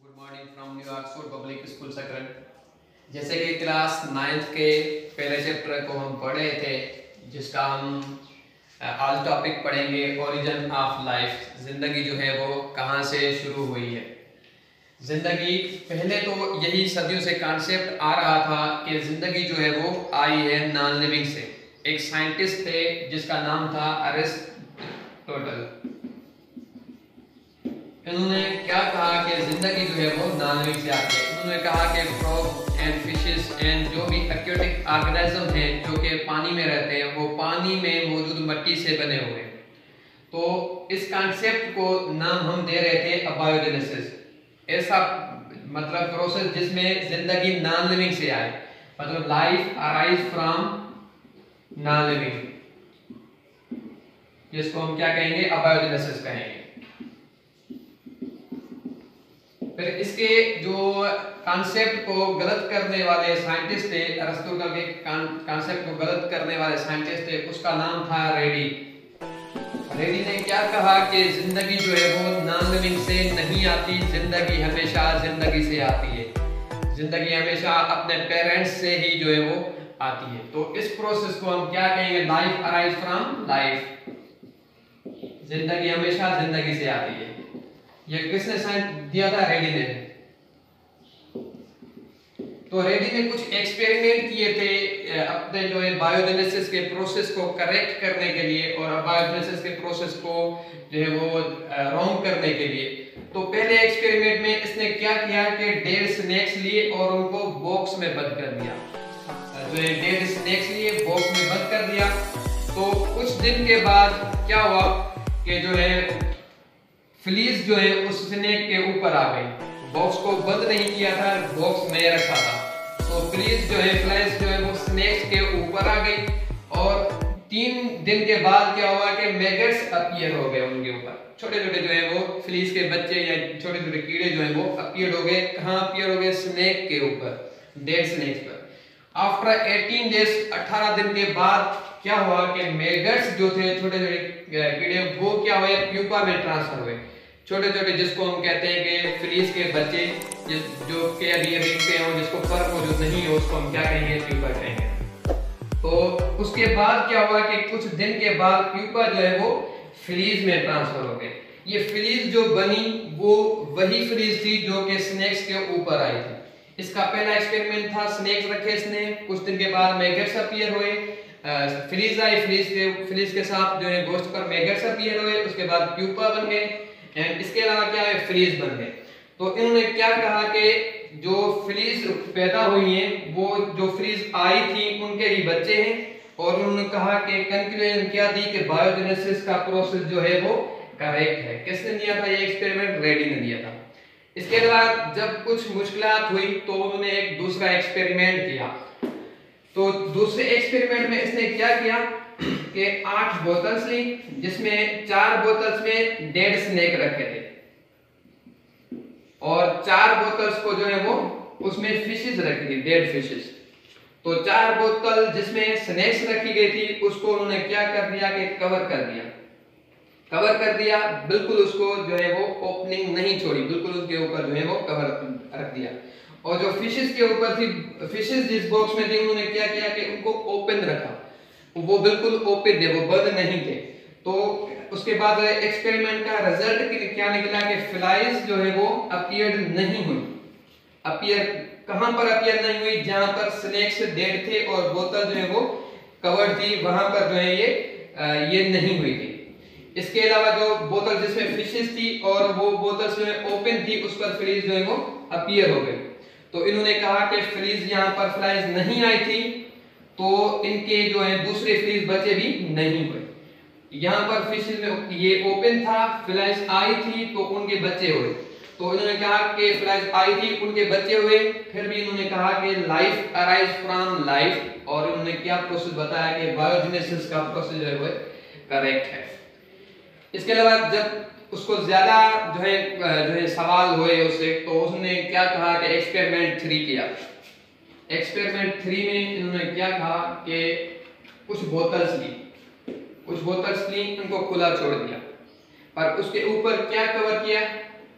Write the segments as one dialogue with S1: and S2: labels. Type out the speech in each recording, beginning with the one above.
S1: Good morning from new Oxford public school Sakran. जैसे कि class 9th के पहले चैप्टर को हम पढ़ रहे थे, जिसका हम आज टॉपिक पढ़ेंगे ओरिजिन ऑफ लाइफ। ज़िंदगी जो है वो कहाँ से शुरू हुई है। ज़िंदगी पहले तो यही सदियों से कॉन्सेप्ट आ रहा था कि ज़िंदगी जो है वो आई है नॉन लिविंग से। एक साइंटिस्ट थे जिसका नाम था अरिस्टोटल। इन्होंने क्या कहा कि जिंदगी जो है वो नॉन लिविंग से आती है। उन्होंने कहा कि फ्रॉग एंड फिशेस एंड जो भी एक्वेटिक ऑर्गेनिज्म हैं जो कि पानी में रहते हैं, वो पानी में मौजूद मिट्टी से बने हुए हैं। तो इस कॉन्सेप्ट को नाम हम दे रहे थे अबायोजेनेसिस। ऐसा मतलब प्रोसेस जिसमें जिंदगी नॉन लिविंग से आए, मतलब life arise from non living, जिसको हम क्या कहेंगे, अबायोजेनेसिस कहेंगे। फिर इसके जो कॉन्सेप्ट को गलत करने वाले साइंटिस्ट थे, अरिस्टोटल के कॉन्सेप्ट को गलत करने वाले साइंटिस्ट थे, उसका नाम था रेडी। रेडी ने क्या कहा कि जिंदगी जो है वो नॉन लिविंग से नहीं आती, जिंदगी हमेशा जिंदगी से आती है। जिंदगी हमेशा अपने पेरेंट्स से ही जो है वो आती है। तो इस प्रोसेस को हम क्या कहेंगे, लाइफ अराइज फ्रॉम लाइफ। जिंदगी हमेशा जिंदगी से आती है। ये किसने साइन दिया था? रेडी ने। तो रेडी ने कुछ एक्सपेरिमेंट किए थे अपने जो है बायोजेनेसिस के प्रोसेस को करेक्ट करने के लिए और बायोजेनेसिस के प्रोसेस को जो है वो रॉन्ग करने के लिए। तो पहले एक्सपेरिमेंट में इसने क्या किया कि डेड स्नेक्स लिए और उनको बॉक्स में बंद कर दिया। जो है डेड स्नेक्स लिए, बॉक्स में बंद कर दिया। तो कुछ दिन के बाद क्या हुआ कि जो है फ्लीज जो है उस स्नेक के ऊपर आ गई। बॉक्स को बंद नहीं किया था, बॉक्स में रखा था। तो फ्लीज जो है, फ्लाइज जो है वो स्नेक्स के ऊपर आ गई। और 3 दिन के बाद क्या हुआ कि मैगट्स अपीयर हो गए उनके ऊपर। छोटे छोटे जो है वो फ्लीज के बच्चे या छोटे छोटे कीड़े जो है वो अपीयर हो गए। कहाँ अपीयर हो गए? स्नेक के ऊपर, डेड स्नेक्स पर। आफ्टर 18 डेज, 18 दिन के बाद क्या हुआ कि मैगट्स जो थे, छोटे छोटे कीड़े, वो क्या हुए, प्यूपा में ट्रांसफर हुए। छोटे छोटे, जिसको हम कहते हैं कि फ्लीज के बच्चे जो के अभी दिखते हैं, जिसको फर मौजूद नहीं है, उसको हम क्या कहेंगे, प्यूपा कहेंगे। तो उसके बाद क्या हुआ कि कुछ दिन के बाद प्यूपा जो है वो फ्लीज में ट्रांसफर हो गए। ये फ्लीज जो बनी वो वही फ्लीज थी जो कि स्नेक्स के ऊपर आई थी। इसका पहला एक्सपेरिमेंट था, स्नेक्स रखे इसने, कुछ दिन के बाद मैगट्स अपीयर हुए। फ्लीज आई, फ्लीज के साथ जो है गोश्त पर मैगट्स अपीयर हुए। उसके बाद प्यूपा बन गए एंड इसके अलावा क्या है, फ्लीज बन गए। तो इन्होंने क्या कहा कि जो फ्लीज पैदा हुई हैं वो जो फ्लीज आई थी उनके ही बच्चे हैं। और उन्होंने कहा कि कंक्लूजन क्या दी कि बायोजेनेसिस का प्रोसेस जो है वो करेक्ट है। किसने दिया था ये एक्सपेरिमेंट? रेडी ने दिया था। इसके बाद जब कुछ मुश्किलात हुई तो उन्होंने एक दूसरा एक्सपेरिमेंट किया। तो दूसरे एक्सपेरिमेंट में इसने क्या किया कि 8 बोतल्स ली, जिसमें 4 बोतल्स में डेड स्नेक रखे थे और 4 बोतल्स को जो है वो उसमें फिशेस रखी थी, डेड फिशेस। तो 4 बोतल जिसमें स्नेक्स रखी गई थी उसको उन्होंने क्या कर दिया कि कवर कर दिया, बिल्कुल उसको जो है वो ओपनिंग नहीं छोड़ी, बिल्कुल उसके ऊपर जो है वो कवर रख दिया। और जो फिशेस के ऊपर थी, फिशेस जिस बॉक्स में थी, उन्होंने क्या किया कि उनको ओपन रखा, वो बिल्कुल ओपन थे, वो बंद नहीं थे। तो उसके बाद एक्सपेरिमेंट का रिजल्ट क्या निकला कि फ्लाइज जो है वो अपीयर नहीं हुई। अपीयर कहां पर अपीयर नहीं हुई? जहां पर स्नेक्स डेड थे और बोतल जो है वो कवर्ड थी, वहां पर जो है ये नहीं हुई थी। इसके अलावा जो बोतल जिसमें फिशेस थी और वो बोतल जो है ओपन थी, उस पर फ्लीज जो है वो अपीयर हो गई। तो इन्होंने कहा कि फ्लीज यहाँ पर फ्लाइज नहीं आई थी, तो इनके जो है दूसरे फ्लीज बचे भी नहीं हुए। यहाँ पर फिशेस में ये ओपन था, फ्लाइज आई थी तो उनके बच्चे हुए। तो इन्होंने कहा कि फ्लाइज आई थी, उनके बच्चे हुए। फिर भी इन्होंने कहा कि लाइफ अराइज फ्रॉम लाइफ, और इन्होंने क्या प्रोसेस बताया कि बायोजेनेसिस का प्रोसेस जो है करेक्ट है। इसके अलावा जब उसको ज्यादा जो है सवाल हुए उससे, तो उसने क्या कहा कि एक्सपेरिमेंट 3 किया। एक्सपेरिमेंट 3 में इन्होंने क्या कहा कि कुछ बोतल्स ली, उनको खुला छोड़ दिया, पर उसके ऊपर क्या कवर किया?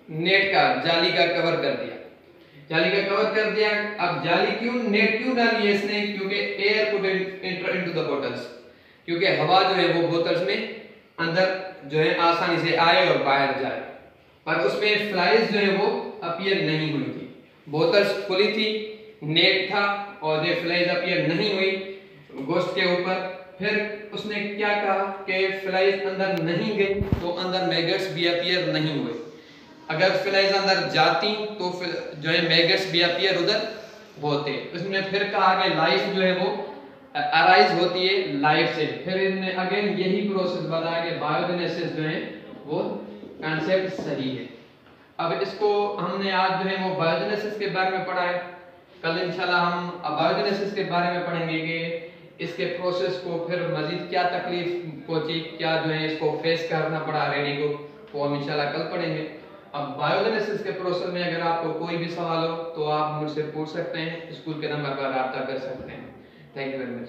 S1: नेट का, जाली का कवर कर दिया, जाली का कवर कर दिया। अब जाली क्यों, नेट क्यों डाली है इसने, क्योंकि air could enter into the bottles, क्योंकि हवा जो है वो बोतल्स में अंदर जो है आसानी से आए और बाहर जाए। पर उसमें फ्लाइज जो है वो अपीयर नहीं हुई थी, बोतल्स खुली थी, नेट था और ये फ्लाइज अपीयर नहीं हुई गोश्त के ऊपर। फिर उसने क्या कहा कि फ्लाइज अंदर नहीं गई तो अंदर मैगट्स भी अपीयर नहीं हुए, अगर फ्लाइज अंदर जाती तो फिर जो है मैगट्स भी अपीयर उधर होते। उसने फिर कहा कि लाइफ जो है वो अराइज होती है लाइफ से। फिर इन्होंने अगेन यही प्रोसेस बताया कि बायोजेनेसिस जो है वो कॉन्सेप्ट सही है। अब इसको हमने आज जो है वो बायोजेनेसिस के बारे में पढ़ा है, कल इंशाल्लाह हम बायोजेनेसिस के बारे में पढ़ेंगे कि इसके प्रोसेस को फिर मजीद क्या तकलीफ पहुंची, क्या जो है इसको फेस करना पड़ा रेडी को, वो हम इंशाल्लाह कल पढ़ेंगे। अब बायोजेनेसिस के प्रोसेस में अगर आपको कोई भी सवाल हो तो आप मुझसे पूछ सकते हैं, स्कूल के नंबर पर रब्ता कर सकते हैं। Thank you very much.